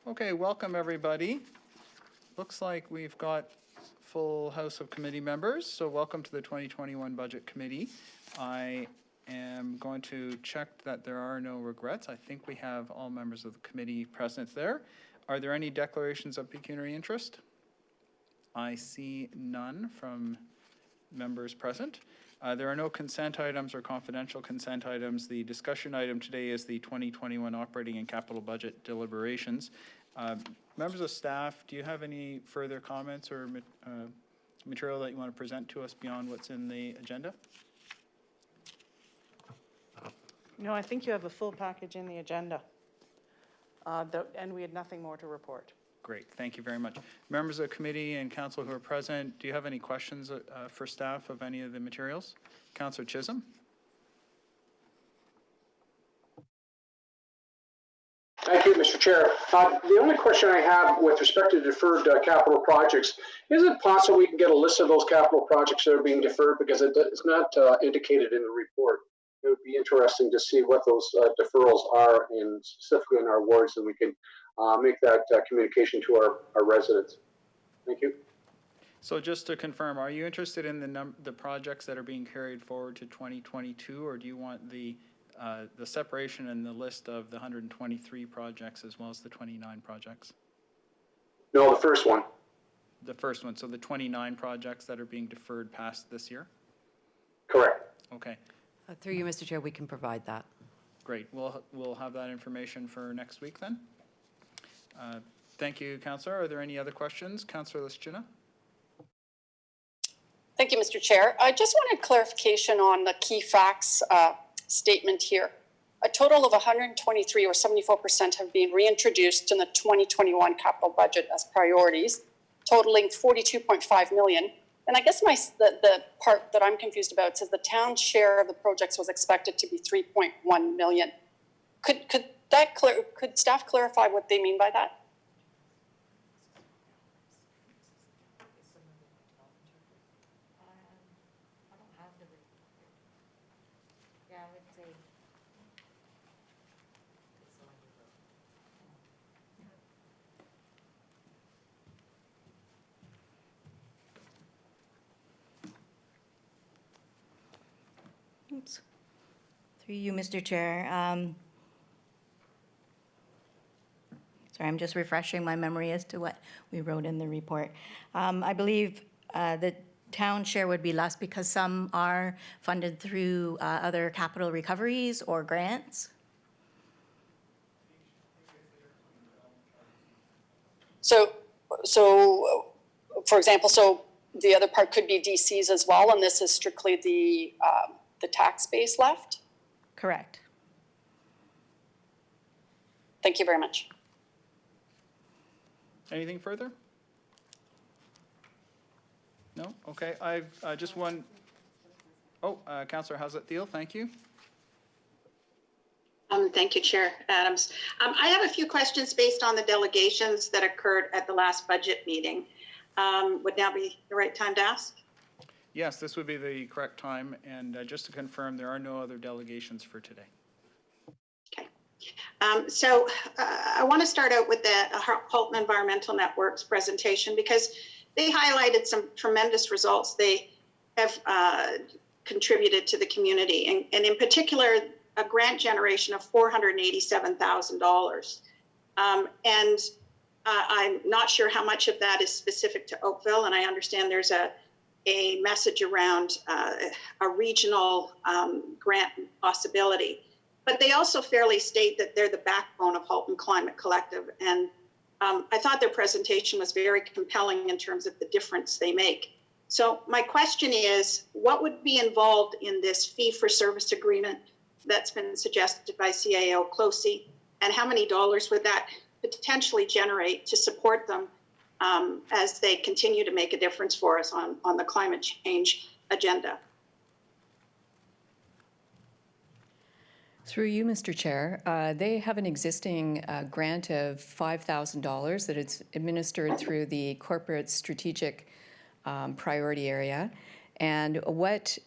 Okay, welcome everybody. Looks like we've got full house of committee members, so welcome to the 2021 Budget Committee. I am going to check that there are no regrets. I think we have all members of the committee present there. Are there any declarations of pecuniary interest? I see none from members present. There are no consent items or confidential consent items. The discussion item today is the 2021 operating and capital budget deliberations. Members of staff, do you have any further comments or material that you want to present to us beyond what's in the agenda? No, I think you have a full package in the agenda. And we had nothing more to report. Great, thank you very much. Members of the committee and council who are present, do you have any questions for staff of any of the materials? Councillor Chisholm? Thank you, Mr. Chair. The only question I have with respect to deferred capital projects, is it possible we can get a list of those capital projects that are being deferred, because it's not indicated in the report? It would be interesting to see what those deferrals are, specifically in our wards, and we can make that communication to our residents. Thank you. So just to confirm, are you interested in the projects that are being carried forward to 2022, or do you want the separation and the list of the 123 projects as well as the 29 projects? No, the first one. The first one, so the 29 projects that are being deferred past this year? Correct. Okay. Through you, Mr. Chair, we can provide that. Great. We'll have that information for next week then. Thank you, Councillor. Are there any other questions? Councillor Lischina? Thank you, Mr. Chair. I just wanted clarification on the key facts statement here. A total of 123 or 74% have been reintroduced in the 2021 capital budget as priorities, totaling 42.5 million. And I guess the part that I'm confused about says the town's share of the projects was expected to be 3.1 million. Could staff clarify what they mean by that? Oops. Through you, Mr. Chair. Sorry, I'm just refreshing my memory as to what we wrote in the report. I believe the town share would be less because some are funded through other capital recoveries or grants. So for example, so the other part could be DCs as well, and this is strictly the tax base left? Correct. Thank you very much. Anything further? No? Okay. I've just one. Oh, Councillor Howsett-Thiel, thank you. Thank you, Chair Adams. I have a few questions based on the delegations that occurred at the last budget meeting. Would now be the right time to ask? Yes, this would be the correct time. And just to confirm, there are no other delegations for today. Okay. So I want to start out with the Halton Environmental Network's presentation, because they highlighted some tremendous results they have contributed to the community, and in particular, a grant generation of $487,000. And I'm not sure how much of that is specific to Oakville, and I understand there's a message around a regional grant possibility. But they also fairly state that they're the backbone of Halton Climate Collective. And I thought their presentation was very compelling in terms of the difference they make. So my question is, what would be involved in this fee-for-service agreement that's been suggested by CAO Clohecy, and how many dollars would that potentially generate to support them as they continue to make a difference for us on the climate change agenda? Through you, Mr. Chair, they have an existing grant of $5,000 that it's administered through the corporate strategic priority area. And what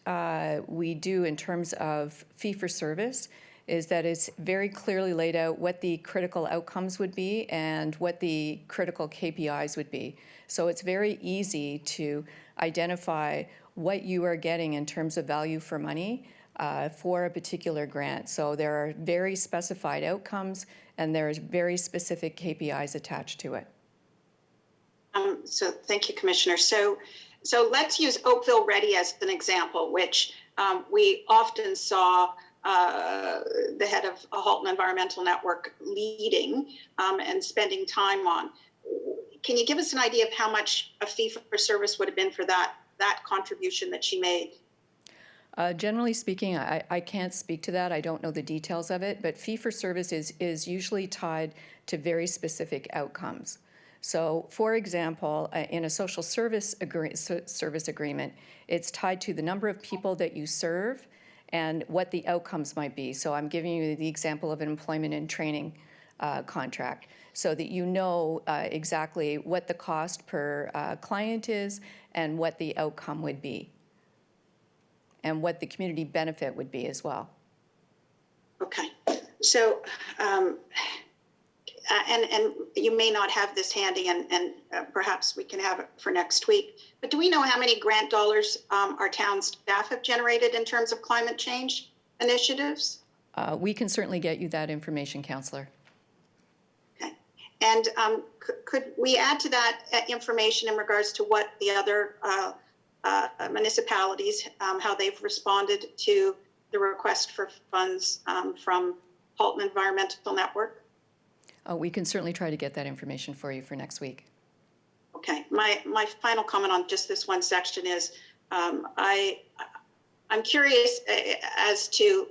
we do in terms of fee for service is that it's very clearly laid out what the critical outcomes would be and what the critical KPIs would be. So it's very easy to identify what you are getting in terms of value for money for a particular grant. So there are very specified outcomes and there's very specific KPIs attached to it. So thank you, Commissioner. So let's use Oakville Ready as an example, which we often saw the head of Halton Environmental Network leading and spending time on. Can you give us an idea of how much a fee for service would have been for that contribution that she made? Generally speaking, I can't speak to that. I don't know the details of it, but fee for service is usually tied to very specific outcomes. So, for example, in a social service agreement, it's tied to the number of people that you serve and what the outcomes might be. So I'm giving you the example of an employment and training contract, so that you know exactly what the cost per client is and what the outcome would be, and what the community benefit would be as well. Okay, so and you may not have this handy, and perhaps we can have it for next week, but do we know how many grant dollars our town staff have generated in terms of climate change initiatives? We can certainly get you that information, Councillor. Okay, and could we add to that information in regards to what the other municipalities, how they've responded to the request for funds from Halton Environmental Network? We can certainly try to get that information for you for next week. Okay, my final comment on just this one section is I'm curious as to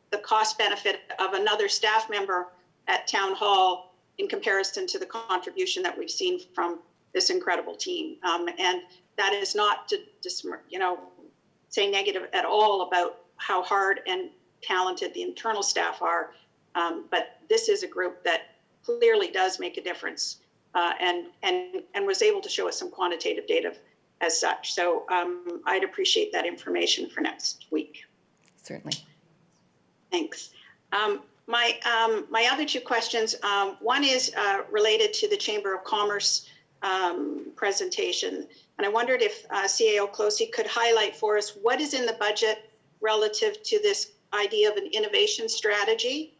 the cost benefit of another staff member at Town Hall in comparison to the contribution that we've seen from this incredible team. And that is not to say negative at all about how hard and talented the internal staff are, but this is a group that clearly does make a difference and was able to show us some quantitative data as such. So I'd appreciate that information for next week. Certainly. Thanks. My other two questions, one is related to the Chamber of Commerce presentation. And I wondered if CAO Clohecy could highlight for us what is in the budget relative to this idea of an innovation strategy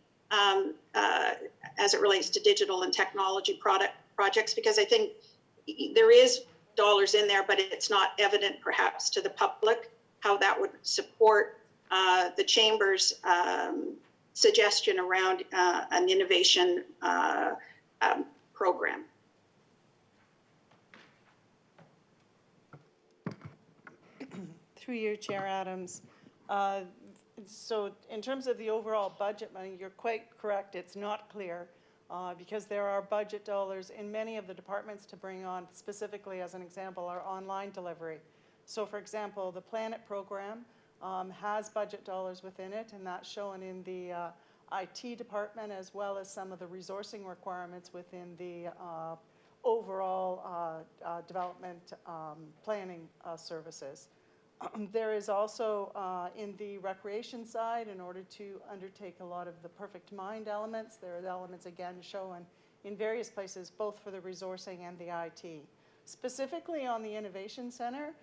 as it relates to digital and technology projects, because I think there is dollars in there, but it's not evident perhaps to the public how that would support the Chamber's suggestion around an innovation program. Through you, Chair Adams. So in terms of the overall budget money, you're quite correct. It's not clear because there are budget dollars in many of the departments to bring on, specifically as an example, our online delivery. So for example, the Planet program has budget dollars within it, and that's shown in the IT department as well as some of the resourcing requirements within the overall development planning services. There is also in the recreation side, in order to undertake a lot of the perfect mind elements, there are elements again shown in various places, both for the resourcing and the IT. Specifically on the Innovation Center,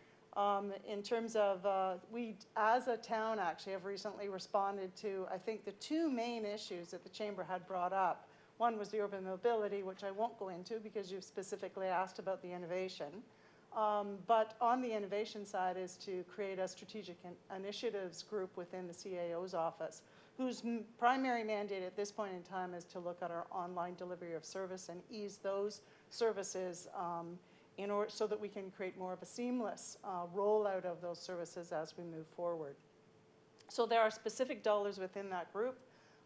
in terms of, we as a town actually have recently responded to, I think, the two main issues that the Chamber had brought up. One was the urban mobility, which I won't go into because you've specifically asked about the innovation. But on the innovation side is to create a strategic initiatives group within the CAO's office, whose primary mandate at this point in time is to look at our online delivery of service and ease those services in order so that we can create more of a seamless rollout of those services as we move forward. So there are specific dollars within that group.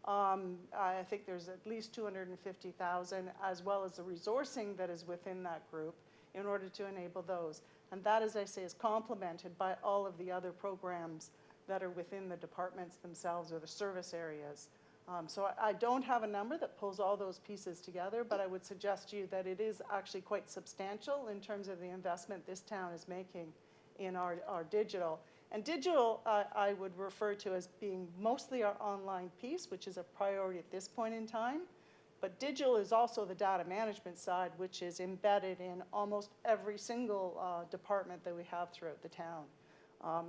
I think there's at least $250,000, as well as the resourcing that is within that group, in order to enable those. And that, as I say, is complemented by all of the other programs that are within the departments themselves or the service areas. So I don't have a number that pulls all those pieces together, but I would suggest to you that it is actually quite substantial in terms of the investment this town is making in our digital. And digital, I would refer to as being mostly our online piece, which is a priority at this point in time. But digital is also the data management side, which is embedded in almost every single department that we have throughout the town.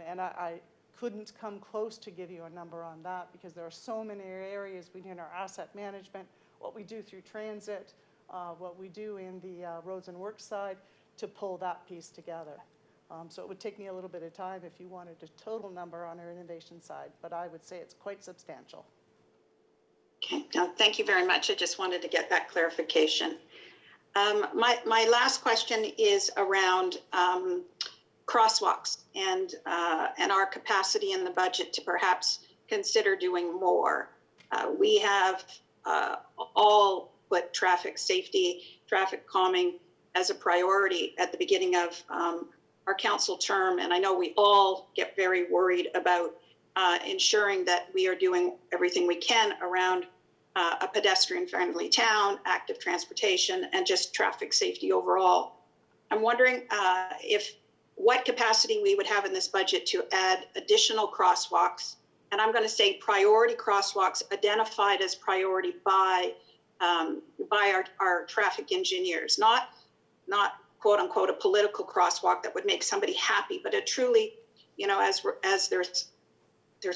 And I couldn't come close to give you a number on that because there are so many areas within our asset management, what we do through transit, what we do in the roads and works side to pull that piece together. So it would take me a little bit of time if you wanted a total number on our innovation side, but I would say it's quite substantial. Okay, no, thank you very much. I just wanted to get that clarification. My last question is around crosswalks and our capacity in the budget to perhaps consider doing more. We have all put traffic safety, traffic calming as a priority at the beginning of our council term, and I know we all get very worried about ensuring that we are doing everything we can around a pedestrian-friendly town, active transportation, and just traffic safety overall. I'm wondering what capacity we would have in this budget to add additional crosswalks, and I'm going to say priority crosswalks identified as priority by our traffic engineers, not quote unquote a political crosswalk that would make somebody happy, but a truly, you know, as there's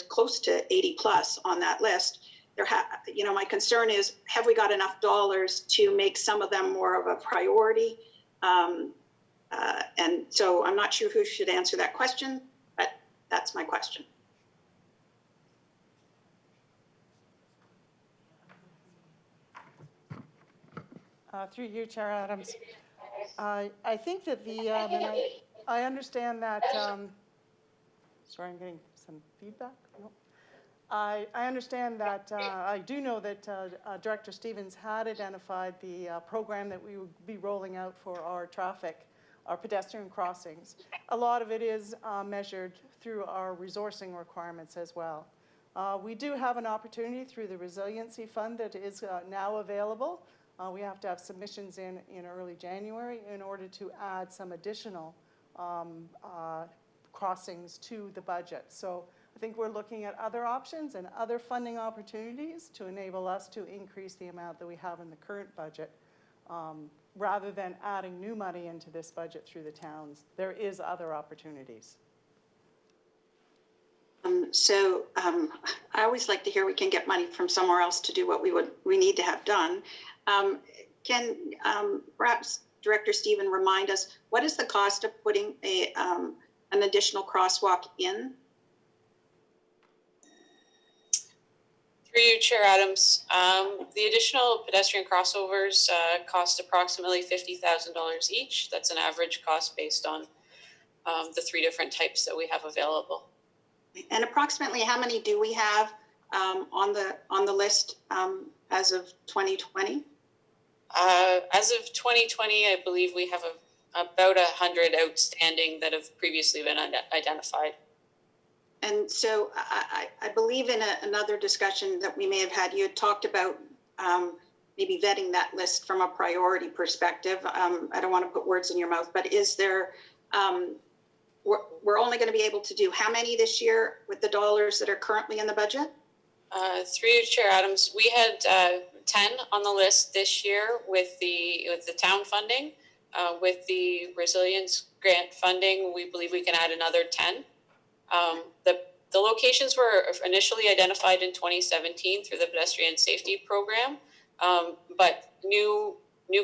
close to 80 plus on that list. You know, my concern is, have we got enough dollars to make some of them more of a priority? And so I'm not sure who should answer that question, but that's my question. Through you, Chair Adams. I think that and I understand that, sorry, I'm getting some feedback. Nope. I understand that, I do know that Director Stevens had identified the program that we would be rolling out for our pedestrian crossings. A lot of it is measured through our resourcing requirements as well. We do have an opportunity through the Resiliency Fund that is now available. We have to have submissions in early January in order to add some additional crossings to the budget. So I think we're looking at other options and other funding opportunities to enable us to increase the amount that we have in the current budget, rather than adding new money into this budget through the towns. There is other opportunities. I always like to hear we can get money from somewhere else to do what we need to have done. Can perhaps Director Stephen remind us, what is the cost of putting an additional crosswalk in? Through you, Chair Adams. The additional pedestrian crossovers cost approximately $50,000 each. That's an average cost based on the 3 different types that we have available. And approximately how many do we have on the list as of 2020? As of 2020, I believe we have about 100 outstanding that have previously been identified. And so I believe in another discussion that we may have had, you had talked about maybe vetting that list from a priority perspective. I don't want to put words in your mouth, but is there, we're only going to be able to do how many this year with the dollars that are currently in the budget? Through you, Chair Adams, we had 10 on the list this year with the town funding. With the resilience grant funding, we believe we can add another 10. The locations were initially identified in 2017 through the pedestrian safety program, but new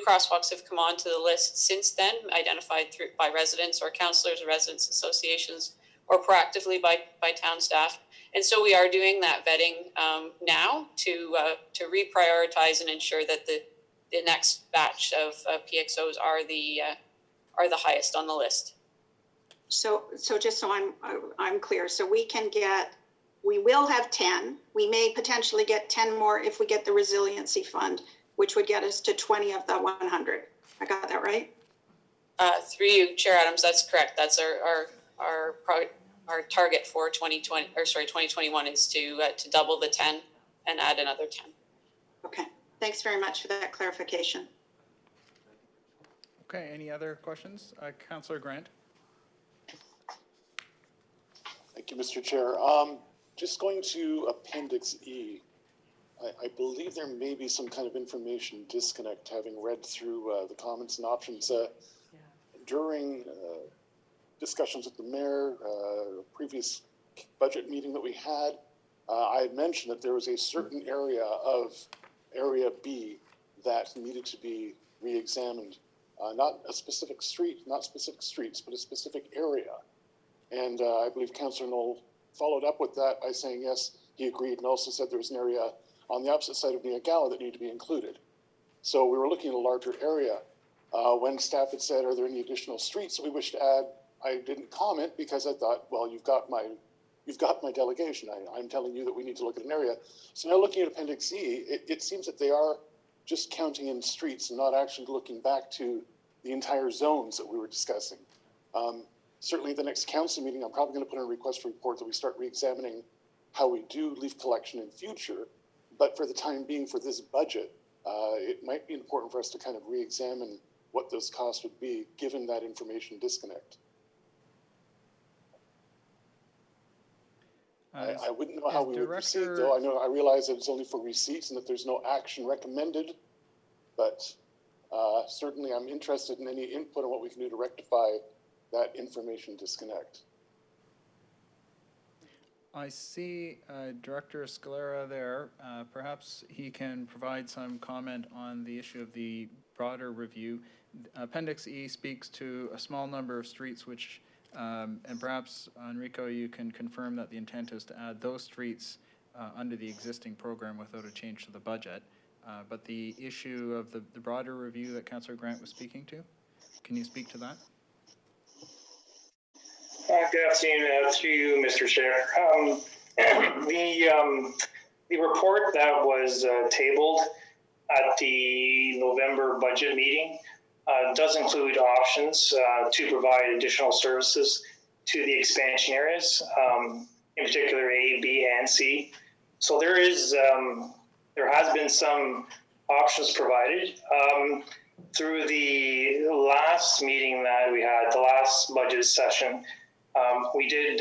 crosswalks have come onto the list since then, identified by residents or councillors, residents associations, or proactively by town staff. And so we are doing that vetting now to reprioritize and ensure that the next batch of PXOs are the highest on the list. So just so I'm clear, so we will have 10. We may potentially get 10 more if we get the resiliency fund, which would get us to 20 of the 100. I got that right? Through you, Chair Adams, that's correct. That's our target for 2021 is to double the 10 and add another 10. Okay, thanks very much for that clarification. Okay, any other questions? Councillor Grant. Thank you, Mr. Chair. Just going to Appendix E, I believe there may be some kind of information disconnect, having read through the comments and options. During discussions with the mayor, previous budget meeting that we had, I had mentioned that there was a certain area of Area B that needed to be re-examined. Not a specific street, not specific streets, but a specific area. And I believe Councillor Knoll followed up with that by saying, yes, he agreed, and also said there was an area on the opposite side of Niagara that needed to be included. So we were looking at a larger area. When staff had said, are there any additional streets that we wish to add? I didn't comment because I thought, well, you've got my delegation. I'm telling you that we need to look at an area. So now looking at Appendix E, it seems that they are just counting in streets and not actually looking back to the entire zones that we were discussing. Certainly the next council meeting, I'm probably going to put in a request for report that we start re-examining how we do leaf collection in future. But for the time being, for this budget, it might be important for us to kind of re-examine what those costs would be given that information disconnect. I wouldn't know how we would proceed, though. I realize that it's only for receipts and that there's no action recommended, but certainly I'm interested in any input on what we can do to rectify that information disconnect. I see Director Scalera there. Perhaps he can provide some comment on the issue of the broader review. Appendix E speaks to a small number of streets which, and perhaps Enrico, you can confirm that the intent is to add those streets under the existing program without a change to the budget. But the issue of the broader review that Councillor Grant was speaking to, can you speak to that? Good afternoon through you, Mr. Chair. The report that was tabled at the November budget meeting does include options to provide additional services to the expansion areas, in particular A, B, and C. So there has been some options provided. Through the last meeting that we had, the last budget session, we did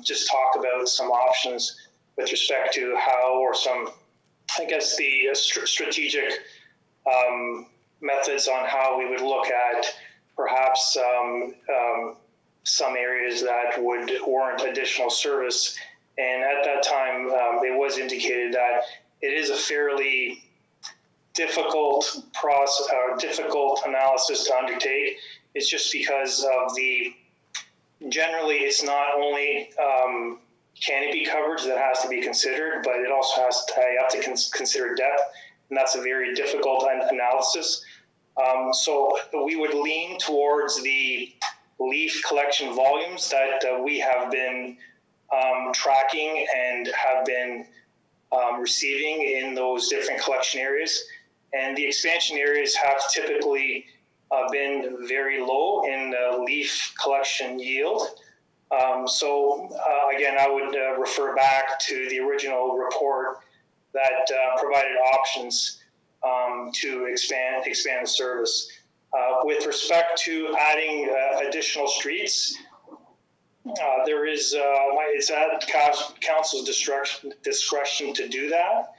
just talk about some options with respect to how, or some, I guess, the strategic methods on how we would look at perhaps some areas that would warrant additional service. And at that time, it was indicated that it is a fairly difficult process, difficult analysis to undertake. It's just because of generally, it's not only canopy coverage that has to be considered, but it also has to consider depth, and that's a very difficult analysis. So we would lean towards the leaf collection volumes that we have been tracking and have been receiving in those different collection areas. And the expansion areas have typically been very low in leaf collection yield. Again, I would refer back to the original report that provided options to expand the service. With respect to adding additional streets, there is it's at council's discretion to do that.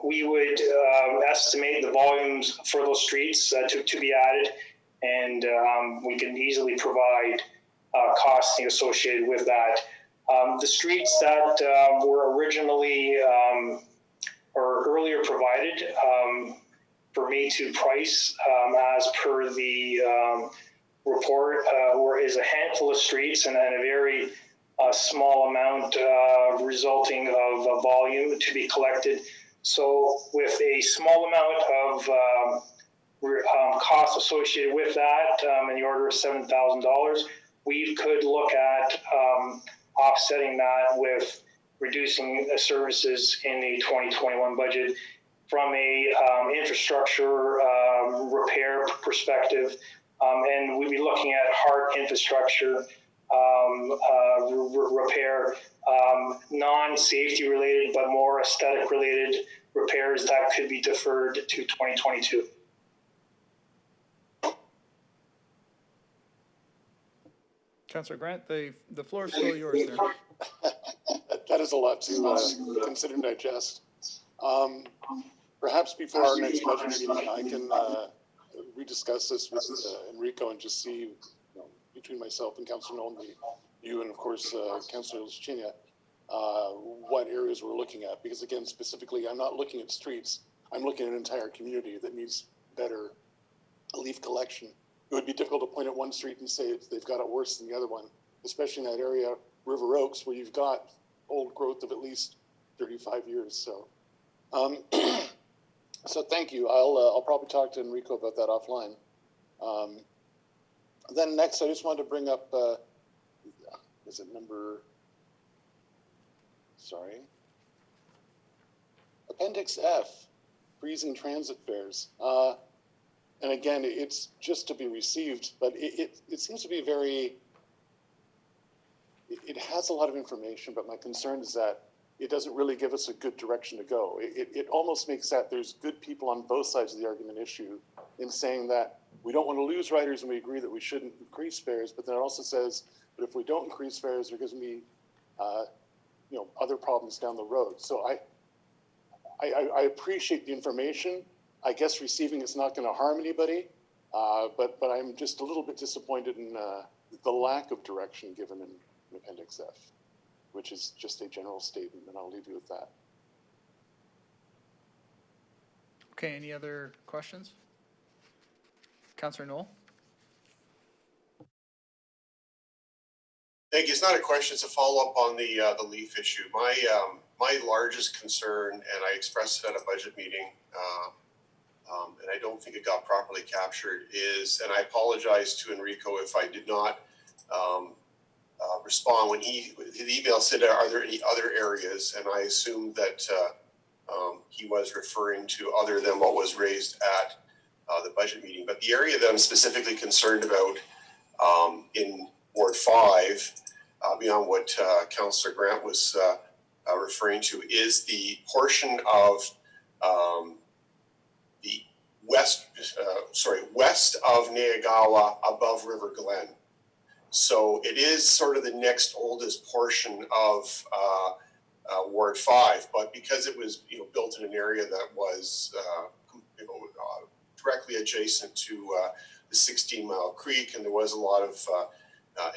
We would estimate the volumes for those streets to be added, and we can easily provide costing associated with that. The streets that were originally or earlier provided for me to price as per the report is a handful of streets and then a very small amount resulting of volume to be collected. So with a small amount of cost associated with that in the order of $7,000, we could look at offsetting that with reducing services in the 2021 budget from a infrastructure repair perspective. And we'd be looking at hard infrastructure repair, non-safety related, but more aesthetic related repairs that could be deferred to 2022. Councillor Grant, the floor is still yours there. That is a lot to consider and digest. Perhaps before our next budget meeting, I can rediscuss this with Enrico and just see, you know, between myself and Councillor Nolan, you and of course Councillor Chinia, what areas we're looking at. Because again, specifically, I'm not looking at streets. I'm looking at an entire community that needs better leaf collection. It would be difficult to point at one street and say they've got it worse than the other one, especially in that area, River Oaks, where you've got old growth of at least 35 years. So, so thank you. I'll probably talk to Enrico about that offline. Then next, I just wanted to bring up, is it number? Sorry. Appendix F, freezing transit fares. And again, it's just to be received, but it seems to be very, it has a lot of information, but my concern is that it doesn't really give us a good direction to go. It almost makes that there's good people on both sides of the argument issue in saying that we don't want to lose riders and we agree that we shouldn't increase fares, but then it also says, but if we don't increase fares, there's going to be, you know, other problems down the road. So I appreciate the information. I guess receiving it's not going to harm anybody, but I'm just a little bit disappointed in the lack of direction given in Appendix F, which is just a general statement, and I'll leave you with that. Okay, any other questions? Councillor Knoll? Thank you. It's not a question, it's a follow-up on the leaf issue. My largest concern, and I expressed it at a budget meeting, and I don't think it got properly captured, is, and I apologize to Enrico if I did not respond when the email said, are there any other areas? And I assumed that he was referring to other than what was raised at the budget meeting. But the area that I'm specifically concerned about in Ward 5, beyond what Councillor Grant was referring to, is the portion of the west of Neagawa above River Glen. So it is sort of the next oldest portion of Ward 5, but because it was built in an area that was directly adjacent to the 16 Mile Creek, and there was a lot of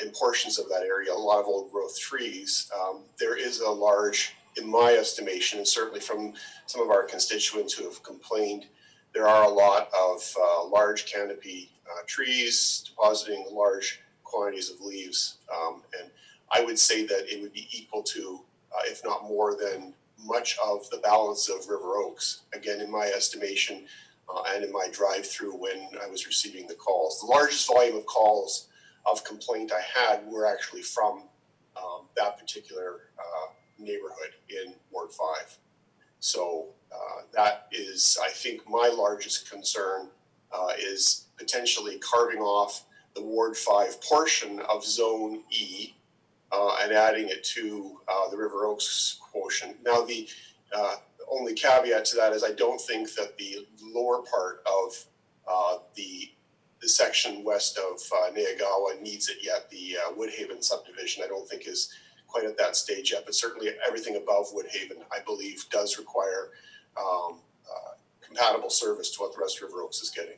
in portions of that area, a lot of old growth trees, there is a large, in my estimation, and certainly from some of our constituents who have complained, there are a lot of large canopy trees depositing large quantities of leaves. And I would say that it would be equal to, if not more than, much of the balance of River Oaks, again, in my estimation, and in my drive-through when I was receiving the calls. The largest volume of calls of complaint I had were actually from that particular neighborhood in Ward 5. So that is, I think, my largest concern is potentially carving off the Ward 5 portion of Zone E and adding it to the River Oaks quotient. Now, the only caveat to that is I don't think that the lower part of the section west of Neagawa needs it yet. The Woodhaven subdivision I don't think is quite at that stage yet, but certainly everything above Woodhaven I believe does require compatible service to what the rest of River Oaks is getting.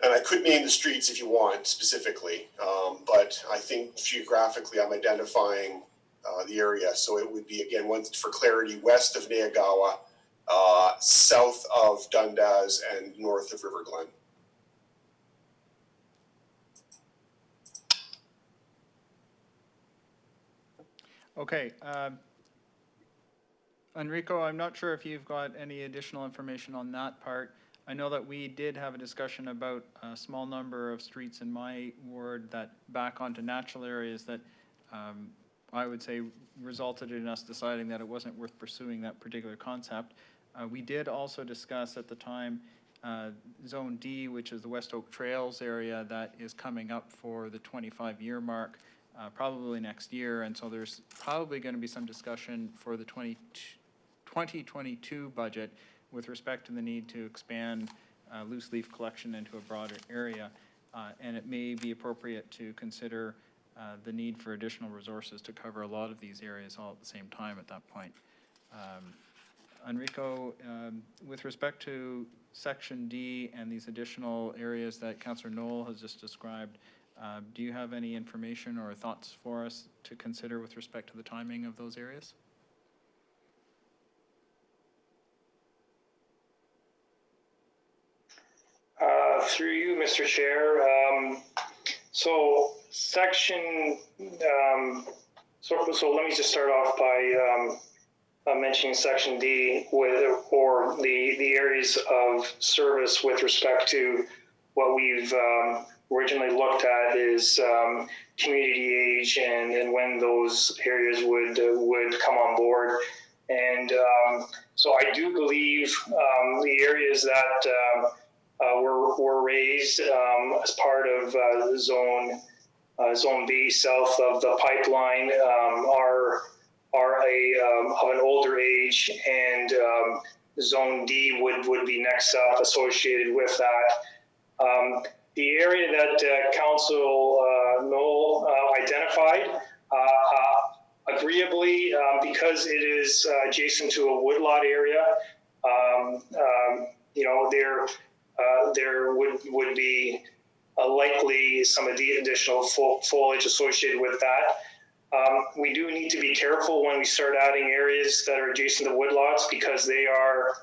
And I could name the streets if you want specifically, but I think geographically I'm identifying the area. So it would be, again, one for clarity, west of Neagawa, south of Dundas, and north of River Glen. Okay. Enrico, I'm not sure if you've got any additional information on that part. I know that we did have a discussion about a small number of streets in my ward that back onto natural areas that I would say resulted in us deciding that it wasn't worth pursuing that particular concept. We did also discuss at the time Zone D, which is the West Oak Trails area that is coming up for the 25-year mark, probably next year. And so there's probably going to be some discussion for the 2022 budget with respect to the need to expand loose leaf collection into a broader area. and it may be appropriate to consider the need for additional resources to cover a lot of these areas all at the same time at that point. Enrico, with respect to Section D and these additional areas that Councillor Knoll has just described, do you have any information or thoughts for us to consider with respect to the timing of those areas? Through you, Mr. Chair. So section, so let me just start off by mentioning Section D or the areas of service with respect to what we've originally looked at is community age and when those areas would come on board. And so I do believe the areas that were raised as part of Zone B south of the pipeline are of an older age, and Zone D would be next up associated with that. The area that Council Knoll identified, agreeably, because it is adjacent to a woodlot area, there would be likely some of the additional foliage associated with that. We do need to be careful when we start adding areas that are adjacent to woodlots, because they are,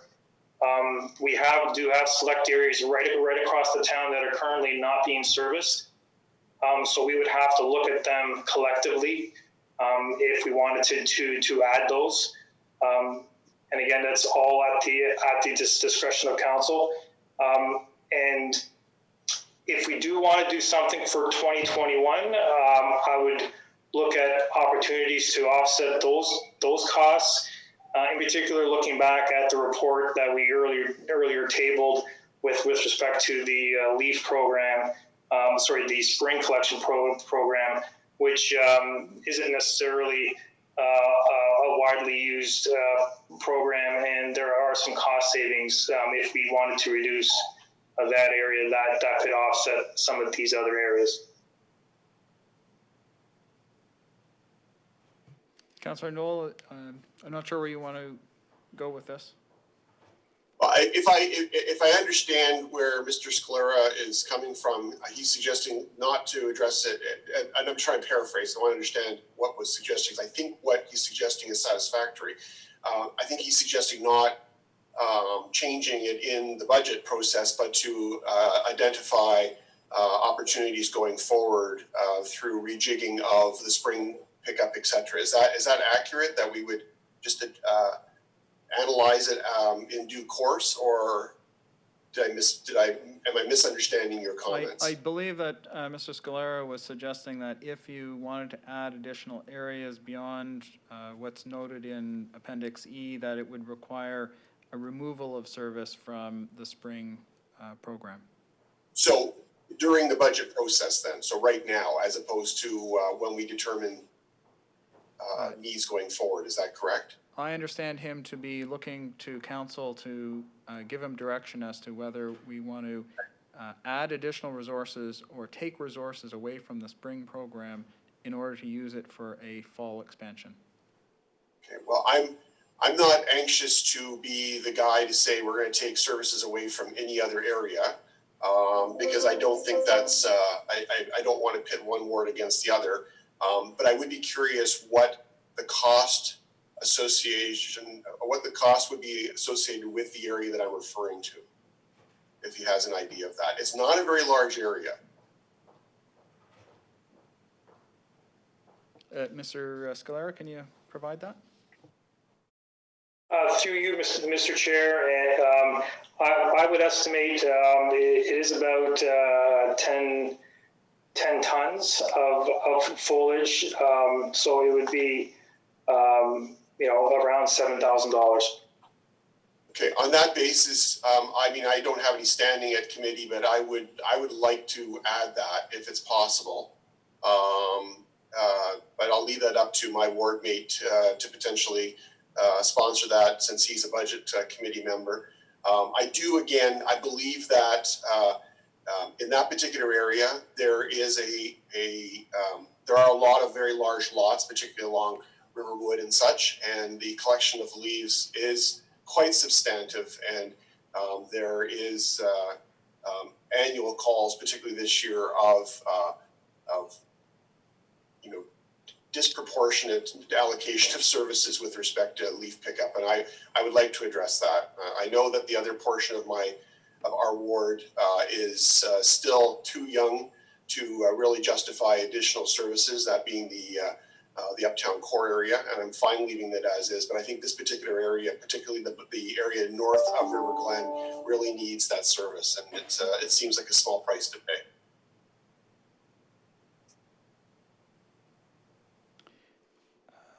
we do have select areas right across the town that are currently not being serviced. So we would have to look at them collectively if we wanted to add those. And again, that's all at the discretion of council. And if we do want to do something for 2021, I would look at opportunities to offset those costs. In particular, looking back at the report that we earlier tabled with respect to the LEAF program, the spring collection program, which isn't necessarily a widely used program, and there are some cost savings if we wanted to reduce that area that could offset some of these other areas. Councillor Knoll, I'm not sure where you want to go with this. Well, if I understand where Mr. Scalera is coming from, he's suggesting not to address it, and I'm trying to paraphrase. I want to understand what was suggesting. I think what he's suggesting is satisfactory. I think he's suggesting not changing it in the budget process, but to identify opportunities going forward through rejigging of the spring pickup, et cetera. Is that accurate, that we would just analyze it in due course, or am I misunderstanding your comments? I believe that Mr. Scalera was suggesting that if you wanted to add additional areas beyond what's noted in Appendix E, that it would require a removal of service from the spring program. So during the budget process then, so right now, as opposed to when we determine needs going forward, is that correct? I understand him to be looking to council to give him direction as to whether we want to add additional resources or take resources away from the spring program in order to use it for a fall expansion. Okay, well, I'm not anxious to be the guy to say we're going to take services away from any other area, because I don't think that's, I don't want to pit one ward against the other, but I would be curious what the cost would be associated with the area that I'm referring to, if he has an idea of that. It's not a very large area. Mr. Scalera, can you provide that? Through you, Mr. Chair, I would estimate it is about 10 tons of foliage, so it would be around $7,000. Okay, on that basis, I mean, I don't have any standing at committee, but I would like to add that if it's possible. But I'll leave that up to my ward mate to potentially sponsor that, since he's a budget committee member. I believe that In that particular area, there are a lot of very large lots, particularly along Riverwood and such, and the collection of leaves is quite substantive, and there is annual calls, particularly this year, of disproportionate allocation of services with respect to leaf pickup, and I would like to address that. I know that the other portion of our ward is still too young to really justify additional services, that being the uptown core area, and I'm fine leaving it as is, but I think this particular area, particularly the area north of River Glen, really needs that service, and it seems like a small price to pay.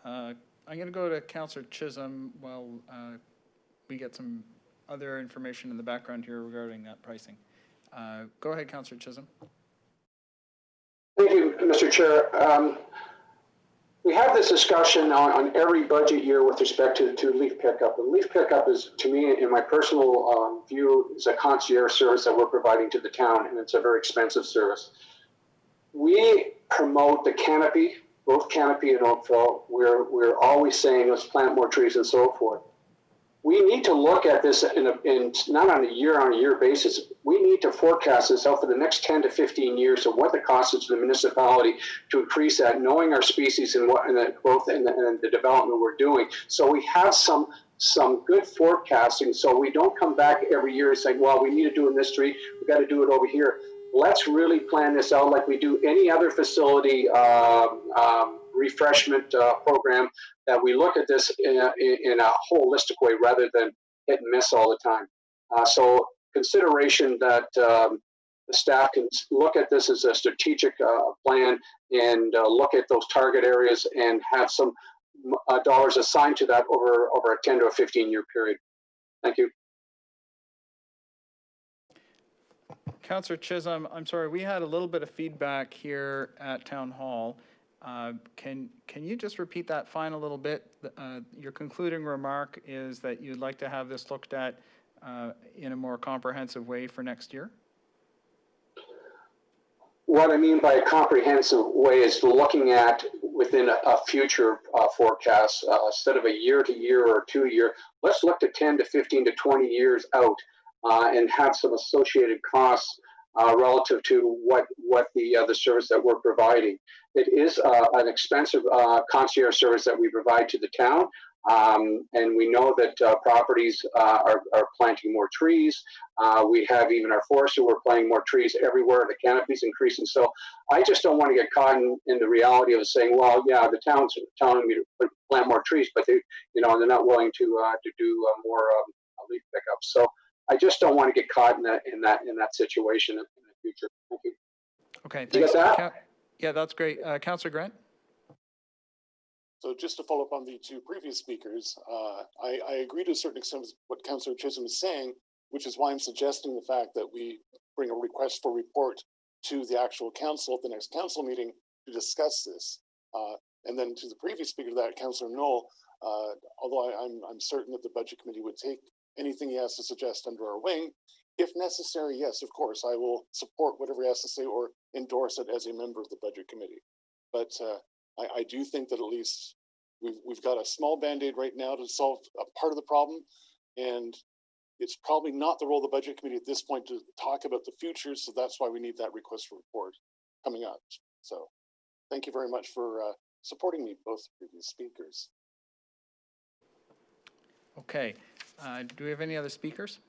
I'm going to go to Councillor Chisholm while we get some other information in the background here regarding that pricing. Go ahead, Councillor Chisholm. Thank you, Mr. Chair. We have this discussion on every budget year with respect to leaf pickup. And leaf pickup is, to me, in my personal view, is a concierge service that we're providing to the town, and it's a very expensive service. We promote the canopy, both canopy and Oakville. We're always saying let's plant more trees and so forth. We need to look at this in not on a year basis. We need to forecast this out for the next 10 to 15 years of what the cost is to the municipality to increase that, knowing our species and what and the growth and the development we're doing. So we have some good forecasting, so we don't come back every year saying, well, we need to do in this street, we've got to do it over here. Let's really plan this out like we do any other facility refreshment program, that we look at this in a holistic way rather than hit and miss all the time. So consideration that the staff can look at this as a strategic plan and look at those target areas and have some dollars assigned to that over a 10 to a 15-year period. Thank you. Councillor Chisholm, I'm sorry, we had a little bit of feedback here at Town Hall. Can you just repeat that final little bit? Your concluding remark is that you'd like to have this looked at in a more comprehensive way for next year? What I mean by a comprehensive way is looking at within a future forecast, instead of a year to year or 2 year, let's look to 10 to 15 to 20 years out and have some associated costs relative to what the service that we're providing. It is an expensive concierge service that we provide to the town, and we know that properties are planting more trees. We have even our forestry, we're planting more trees everywhere, the canopy's increasing. So I just don't want to get caught in the reality of saying, well, yeah, the town's telling me to plant more trees, but they're not willing to do more leaf pickups. So I just don't want to get caught in that situation in the future. Thank you. Okay, thanks. Did you get that? Yeah, that's great. Councillor Grant? So just to follow up on the two previous speakers, I agree to a certain extent with what Councillor Chisholm is saying, which is why I'm suggesting the fact that we bring a request for report to the actual council at the next council meeting to discuss this. And then to the previous speaker, that Councillor Knoll, although I'm certain that the budget committee would take anything he has to suggest under our wing, if necessary, yes, of course, I will support whatever he has to say or endorse it as a member of the budget committee. But I do think that at least we've got a small band-aid right now to solve a part of the problem, and it's probably not the role of the budget committee at this point to talk about the future, so that's why we need that request for report coming up. So thank you very much for supporting me, both previous speakers. Okay. Do we have any other speakers?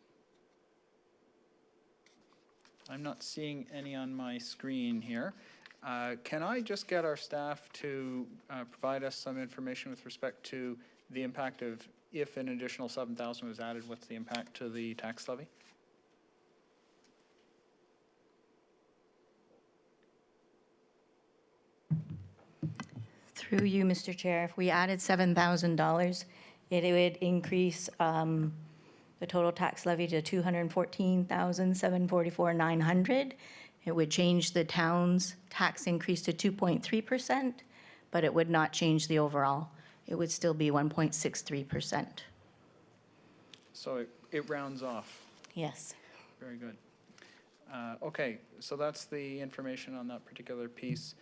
I'm not seeing any on my screen here. Can I just get our staff to provide us some information with respect to the impact of, if an additional 7,000 was added, what's the impact to the tax levy? Through you, Mr. Chair, if we added $7,000, it would increase the total tax levy to $214,744,900. It would change the town's tax increase to 2.3%, but it would not change the overall. It would still be 1.63%. So it rounds off. Yes. Very good. Okay, so that's the information on that particular piece.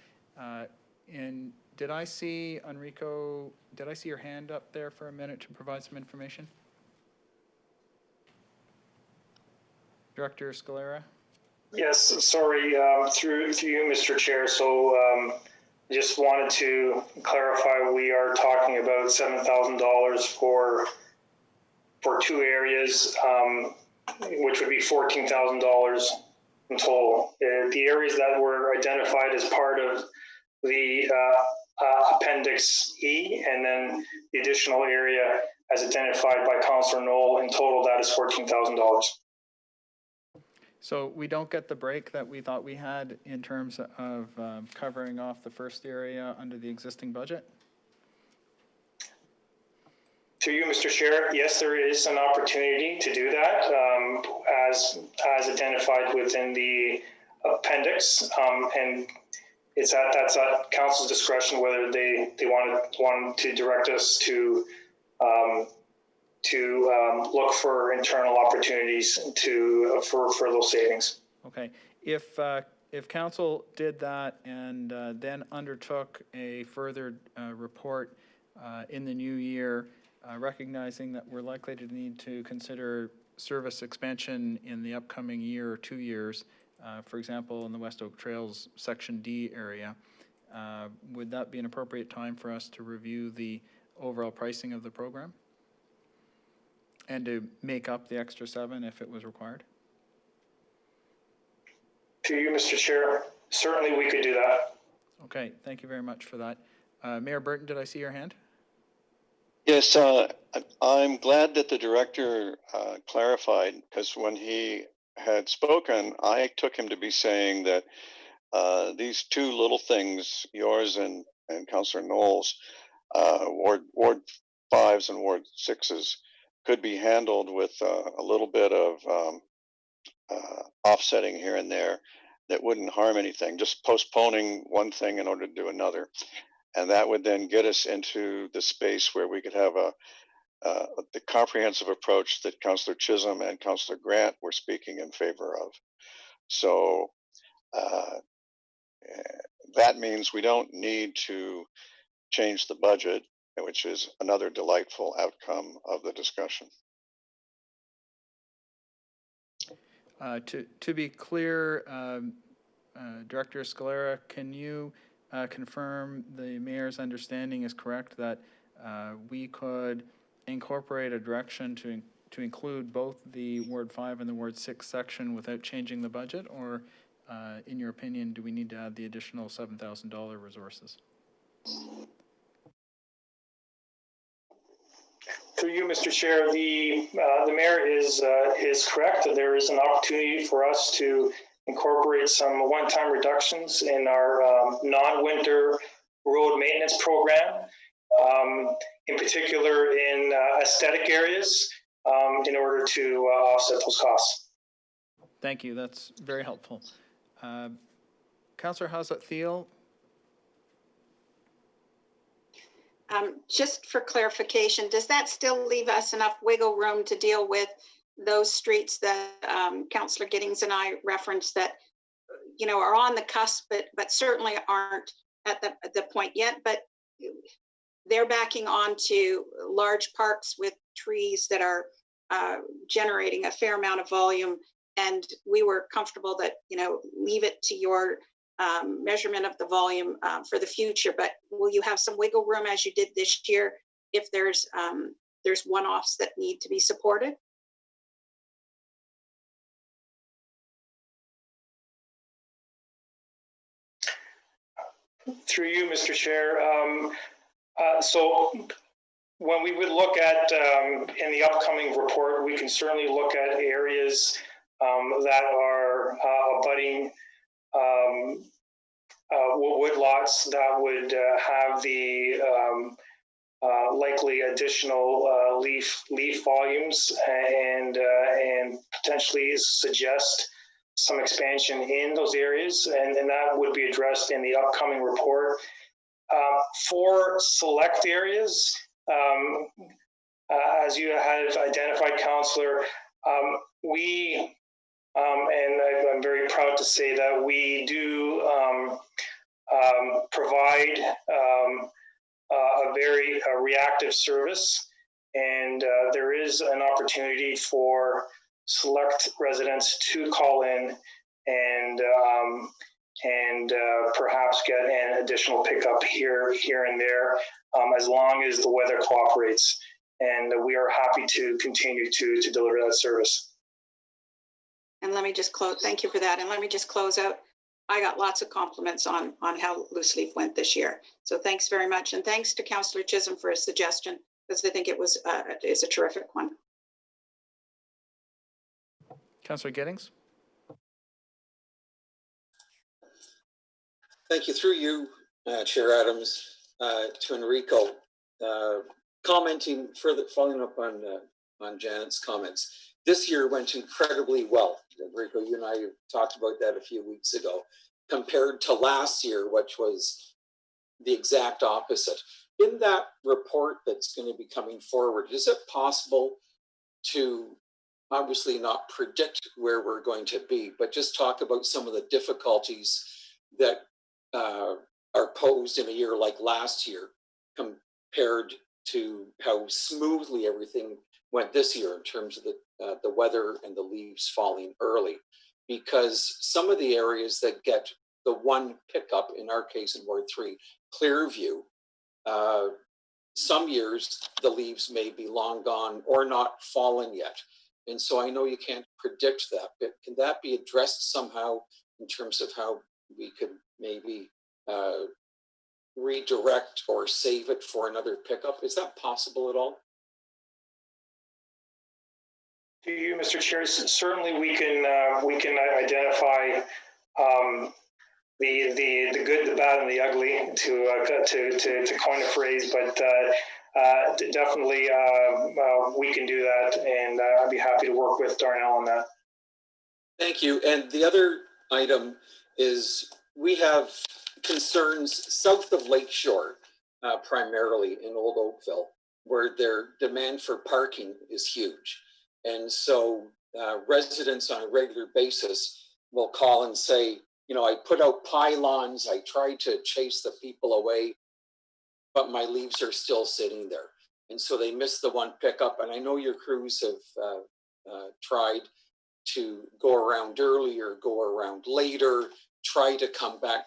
And did I see, Enrico, did I see your hand up there for a minute to provide some information? Director Scalera? Yes, sorry, through you, Mr. Chair. So just wanted to clarify, we are talking about $7,000 for two areas, which would be $14,000 in total. The areas that were identified as part of the Appendix E, and then the additional area as identified by Councillor Knoll, in total that is $14,000. So we don't get the break that we thought we had in terms of covering off the first area under the existing budget? To you, Mr. Chair, yes, there is an opportunity to do that as identified within the appendix, and that's at council's discretion whether they want to direct us to look for internal opportunities for those savings. Okay, if council did that and then undertook a further report in the new year, recognizing that we're likely to need to consider service expansion in the upcoming year or 2 years, for example, in the West Oak Trails Section D area, would that be an appropriate time for us to review the overall pricing of the program? And to make up the extra 7 if it was required? To you, Mr. Chair, certainly we could do that. Okay, thank you very much for that. Mayor Burton, did I see your hand? Yes, I'm glad that the director clarified, because when he had spoken, I took him to be saying that these 2 little things, yours and Councillor Knoll's, Ward 5s and Ward 6s, could be handled with a little bit of offsetting here and there that wouldn't harm anything, just postponing one thing in order to do another. And that would then get us into the space where we could have the comprehensive approach that Councillor Chisholm and Councillor Grant were speaking in favor of. So that means we don't need to change the budget, which is another delightful outcome of the discussion. To be clear, Director Scalera, can you confirm the mayor's understanding is correct that we could incorporate a direction to include both the Ward 5 and the Ward 6 section without changing the budget, or in your opinion, do we need to add the additional $7,000 resources? Through you, Mr. Chair, the mayor is correct that there is an opportunity for us to incorporate some one-time reductions in our non-winter road maintenance program, in particular in aesthetic areas, in order to offset those costs. Thank you. That's very helpful. Councillor Hazat-Thiel. Just for clarification, does that still leave us enough wiggle room to deal with those streets that Councillor Giddings and I referenced that, are on the cusp, but certainly aren't at the point yet, but they're backing onto large parks with trees that are generating a fair amount of volume. And we were comfortable that, leave it to your measurement of the volume for the future, but will you have some wiggle room as you did this year if there's one-offs that need to be supported? Through you, Mr. Chair. So when we would look at in the upcoming report, we can certainly look at areas that are abutting woodlots that would have the likely additional leaf volumes and potentially suggest some expansion in those areas, and that would be addressed in the upcoming report. For select areas, as you have identified, Councillor, we I'm very proud to say that we do provide a very reactive service, and there is an opportunity for select residents to call in and perhaps get an additional pickup here and there, as long as the weather cooperates. And we are happy to continue to deliver that service. And let me just close, thank you for that. And let me just close out. I got lots of compliments on how Loose Leaf went this year. So thanks very much. And thanks to Councillor Chisholm for his suggestion, because I think it was is a terrific one. Councillor Giddings? Thank you. Through you, Chair Adams, to Enrico, commenting further, following up on Janet's comments. This year went incredibly well. Enrico, you and I talked about that a few weeks ago, compared to last year, which was the exact opposite. In that report that's going to be coming forward, is it possible to obviously not predict where we're going to be, but just talk about some of the difficulties that are posed in a year like last year compared to how smoothly everything went this year in terms of the weather and the leaves falling early? Because some of the areas that get the one pickup, in our case in Ward 3, Clearview, some years the leaves may be long gone or not fallen yet. And so I know you can't predict that, but can that be addressed somehow in terms of how we could maybe redirect or save it for another pickup? Is that possible at all? To you, Mr. Chair, certainly we can identify the good, the bad, and the ugly, to coin a phrase, but definitely we can do that, and I'd be happy to work with Darnell on that. Thank you. And the other item is we have concerns south of Lakeshore, primarily in Old Oakville, where their demand for parking is huge. And so residents on a regular basis will call and say, you know, I put out pylons, I tried to chase the people away, but my leaves are still sitting there. And so they miss the one pickup. And I know your crews have tried to go around earlier, go around later, try to come back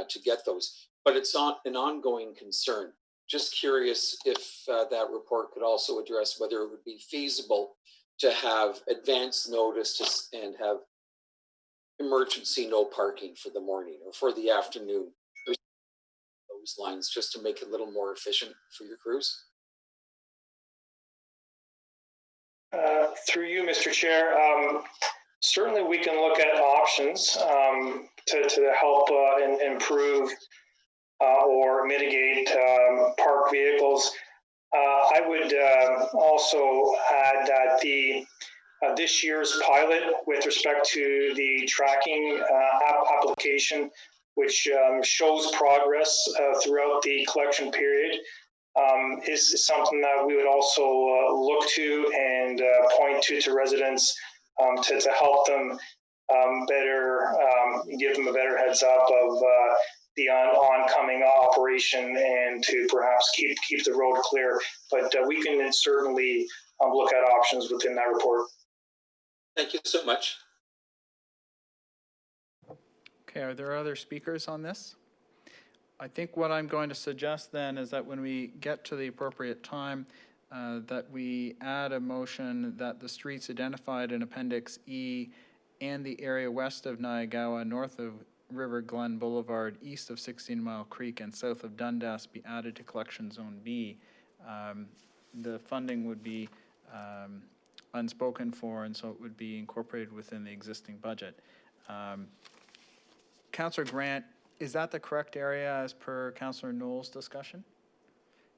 to get those. But it's an ongoing concern. Just curious if that report could also address whether it would be feasible to have advance notice and have emergency no parking for the morning or for the afternoon, those lines, just to make it a little more efficient for your crews. Through you, Mr. Chair, certainly we can look at options to help and improve or mitigate parked vehicles. I would also add that this year's pilot with respect to the tracking application, which shows progress throughout the collection period, is something that we would also look to and point to residents to help them better, give them a better heads up of the oncoming operation and to perhaps keep the road clear. But we can certainly look at options within that report. Thank you so much. Okay, are there other speakers on this? I think what I'm going to suggest then is that when we get to the appropriate time, that we add a motion that the streets identified in Appendix E and the area west of Niagawa, north of River Glen Boulevard, east of 16 Mile Creek, and south of Dundas be added to Collection Zone B. The funding would be unspoken for, and so it would be incorporated within the existing budget. Councillor Grant, is that the correct area as per Councillor Knoll's discussion?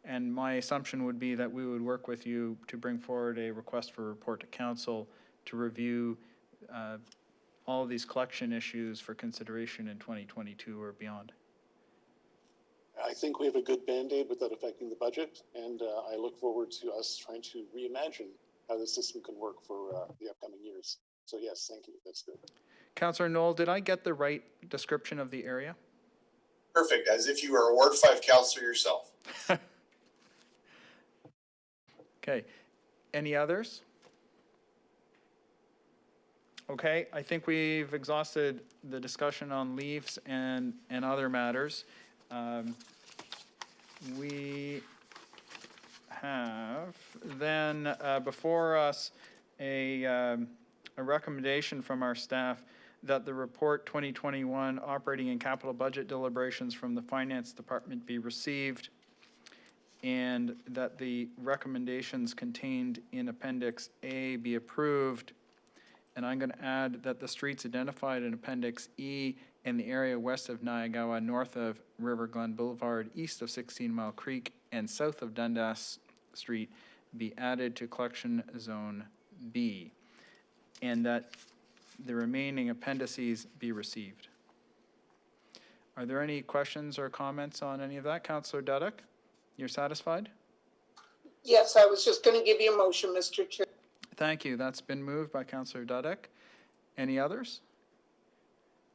And my assumption would be that we would work with you to bring forward a request for a report to council to review all of these collection issues for consideration in 2022 or beyond. I think we have a good Band-Aid without affecting the budget, and I look forward to us trying to reimagine how the system can work for the upcoming years. So yes, thank you. That's good. Councillor Knoll, did I get the right description of the area? Perfect, as if you were a Ward 5 councillor yourself. Okay, any others? Okay, I think we've exhausted the discussion on leaves and other matters. We have then before us a recommendation from our staff that the report 2021 operating and capital budget deliberations from the Finance Department be received, and that the recommendations contained in Appendix A be approved. And I'm going to add that the streets identified in Appendix E in the area west of Niagawa, north of River Glen Boulevard, east of 16 Mile Creek, and south of Dundas Street be added to Collection Zone B, and that the remaining appendices be received. Are there any questions or comments on any of that? Councillor Dudek, you're satisfied? Yes, I was just going to give you a motion, Mr. Chair. Thank you. That's been moved by Councillor Dudek. Any others?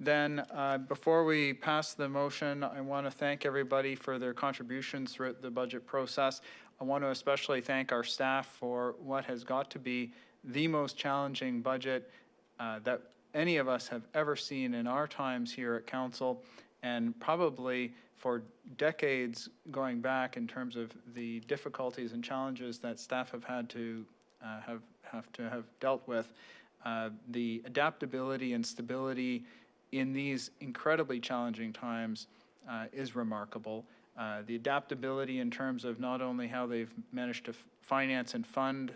Then, before we pass the motion, I want to thank everybody for their contributions throughout the budget process. I want to especially thank our staff for what has got to be the most challenging budget that any of us have ever seen in our times here at Council, and probably for decades going back in terms of the difficulties and challenges that staff have had to have dealt with. The adaptability and stability in these incredibly challenging times is remarkable. The adaptability in terms of not only how they've managed to finance and fund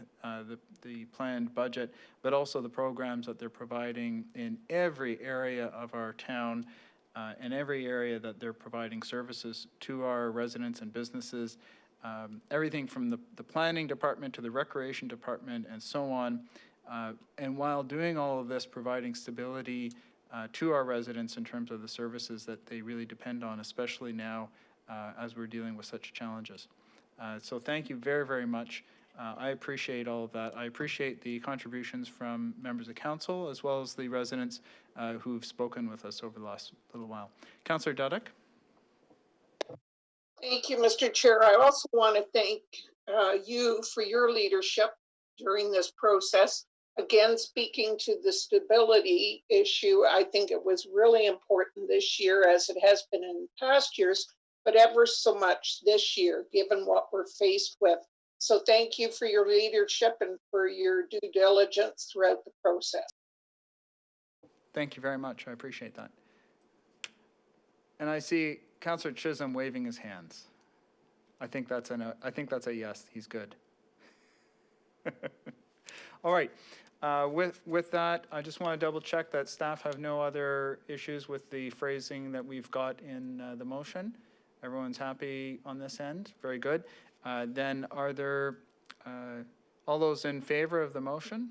the planned budget, but also the programs that they're providing in every area of our town, and every area that they're providing services to our residents and businesses. Everything from the planning department to the recreation department and so on. And while doing all of this, providing stability to our residents in terms of the services that they really depend on, especially now as we're dealing with such challenges. So thank you very, very much. I appreciate all of that. I appreciate the contributions from members of council as well as the residents who've spoken with us over the last little while. Councillor Dudek. Thank you, Mr. Chair. I also want to thank you for your leadership during this process. Again, speaking to the stability issue, I think it was really important this year, as it has been in past years, but ever so much this year, given what we're faced with. So thank you for your leadership and for your due diligence throughout the process. Thank you very much. I appreciate that. And I see Councillor Chisholm waving his hands. I think that's a yes. He's good. All right. With that, I just want to double check that staff have no other issues with the phrasing that we've got in the motion. Everyone's happy on this end? Very good. Then are there all those in favor of the motion?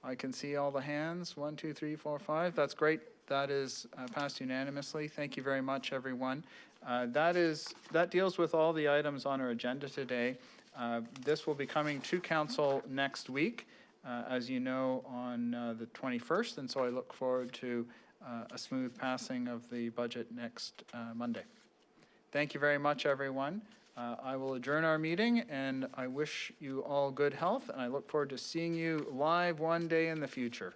I can see all the hands. 1, 2, 3, 4, 5. That's great. That is passed unanimously. Thank you very much, everyone. That deals with all the items on our agenda today. This will be coming to council next week, as you know, on the 21st, and so I look forward to a smooth passing of the budget next Monday. Thank you very much, everyone. I will adjourn our meeting, and I wish you all good health, and I look forward to seeing you live one day in the future.